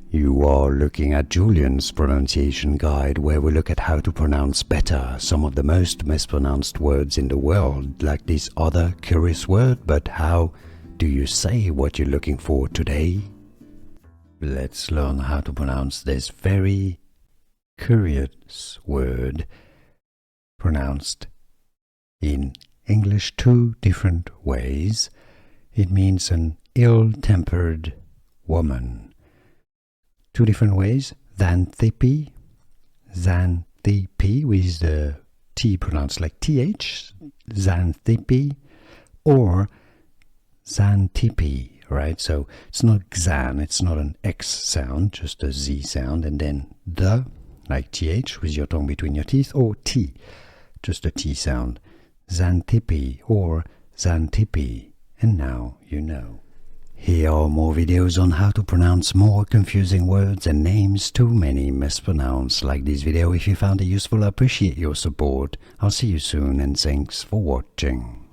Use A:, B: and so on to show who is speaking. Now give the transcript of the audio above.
A: You are looking at Julian's pronunciation guide, where we look at how to pronounce better some of the most mispronounced words in the world, like this other curious word. But how do you say what you're looking for today? Let's learn how to pronounce this very curious word, pronounced in English two different ways. It means an ill-tempered woman. Two different ways: Xanthippe, Xanthippe with the T pronounced like TH, Xanthippe, or Xanthippe, right? So it's not Xan, it's not an X sound, just a Z sound, and then the, like TH with your tongue between your teeth, or T, just a T sound. Xanthippe or Xanthippe, and now you know. Here are more videos on how to pronounce more confusing words and names too many mispronounced. Like this video if you found it useful. I appreciate your support. I'll see you soon, and thanks for watching.